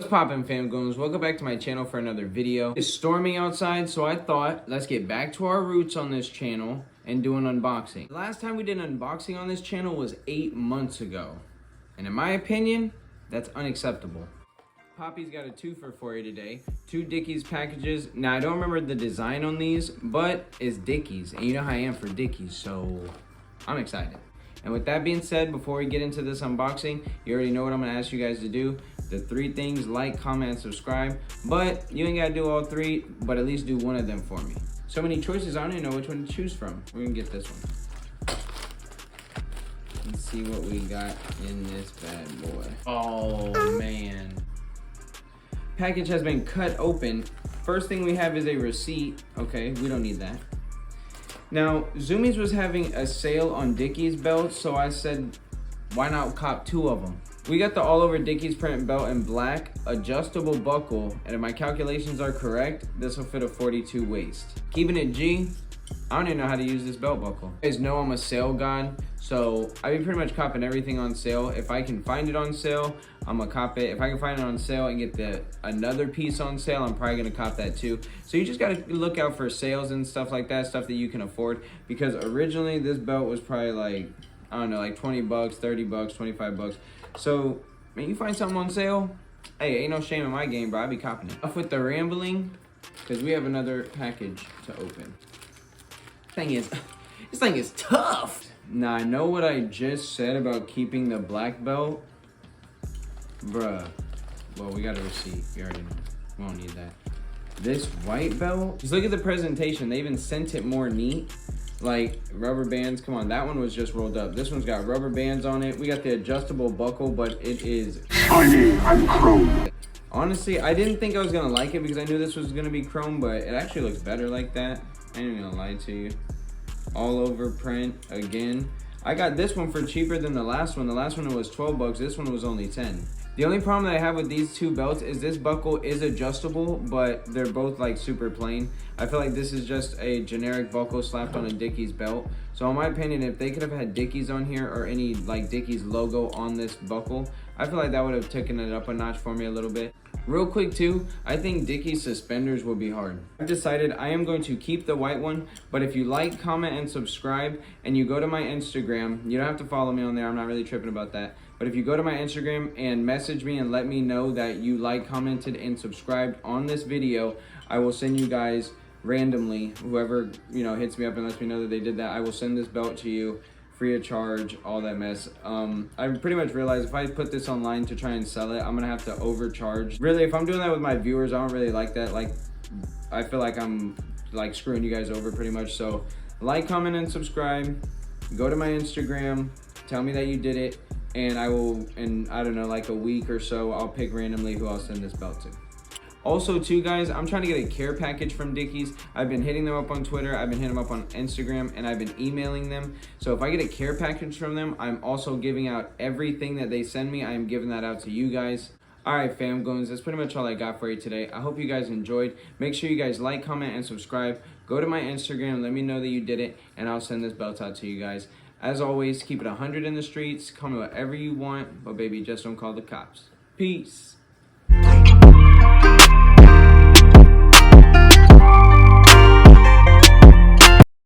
What's poppin', famgoons? Welcome back to my channel for another video. It's storming outside, so I thought let's get back to our roots on this channel and do an unboxing. The last time we did an unboxing on this channel was 8 months ago, and in my opinion, that's unacceptable. Poppy's got a twofer for you today. 2 Dickies packages. Now, I don't remember the design on these, but it's Dickies, and you know how I am for Dickies, so I'm excited. And with that being said, before we get into this unboxing, you already know what I'm gonna ask you guys to do. The 3 things: like, comment, and subscribe. But you ain't gotta do all 3, but at least do one of them for me. So many choices, I don't even know which one to choose from. We're gonna get this one. Let's see what we got in this bad boy. Oh man. Package has been cut open. First thing we have is a receipt. Okay, we don't need that. Now, Zoomies was having a sale on Dickies belts, so I said, why not cop 2 of them? We got the all over Dickies print belt in black, adjustable buckle, and if my calculations are correct, this will fit a 42 waist. Keeping it G, I don't even know how to use this belt buckle. You guys know I'm a sale god, so I be pretty much copping everything on sale. If I can find it on sale, I'm gonna cop it. If I can find it on sale and get another piece on sale, I'm probably gonna cop that too. So you just gotta look out for sales and stuff like that, stuff that you can afford. Because originally this belt was probably like, I don't know, like 20 bucks, 30 bucks, 25 bucks. So, man, you find something on sale, hey, ain't no shame in my game, bro. I be copping it. Off with the rambling, because we have another package to open. This thing is tough. Now, I know what I just said about keeping the black belt. Bruh. Well, we got a receipt. We already know. We don't need that. This white belt, just look at the presentation. They even sent it more neat. Like rubber bands. Come on, that one was just rolled up. This one's got rubber bands on it. We got the adjustable buckle, but it is shiny and chrome. Honestly, I didn't think I was gonna like it because I knew this was gonna be chrome, but it actually looks better like that. I ain't even gonna lie to you. All over print again. I got this one for cheaper than the last one. The last one was 12 bucks. This one was only 10. The only problem that I have with these 2 belts is this buckle is adjustable, but they're both like super plain. I feel like this is just a generic buckle slapped on a Dickies belt. So in my opinion, if they could have had Dickies on here or any like Dickies logo on this buckle, I feel like that would have taken it up a notch for me a little bit. Real quick too, I think Dickies suspenders will be hard. I've decided I am going to keep the white one, but if you like, comment, and subscribe, and you go to my Instagram, you don't have to follow me on there, I'm not really tripping about that. But if you go to my Instagram and message me and let me know that you like, commented, and subscribed on this video, I will send you guys randomly, whoever, you know, hits me up and lets me know that they did that, I will send this belt to you free of charge, all that mess. I pretty much realized if I put this online to try and sell it, I'm gonna have to overcharge. Really, if I'm doing that with my viewers, I don't really like that. Like, I feel like I'm like screwing you guys over pretty much. So like, comment, and subscribe. Go to my Instagram, tell me that you did it, and I will, in I don't know, like a week or so, I'll pick randomly who I'll send this belt to. Also too, guys, I'm trying to get a care package from Dickies. I've been hitting them up on Twitter, I've been hitting them up on Instagram, and I've been emailing them. So if I get a care package from them, I'm also giving out everything that they send me. I am giving that out to you guys. Alright, famgoons, that's pretty much all I got for you today. I hope you guys enjoyed. Make sure you guys like, comment, and subscribe. Go to my Instagram, let me know that you did it, and I'll send this belt out to you guys. As always, keep it 100 in the streets, call me whatever you want, but baby, just don't call the cops. Peace.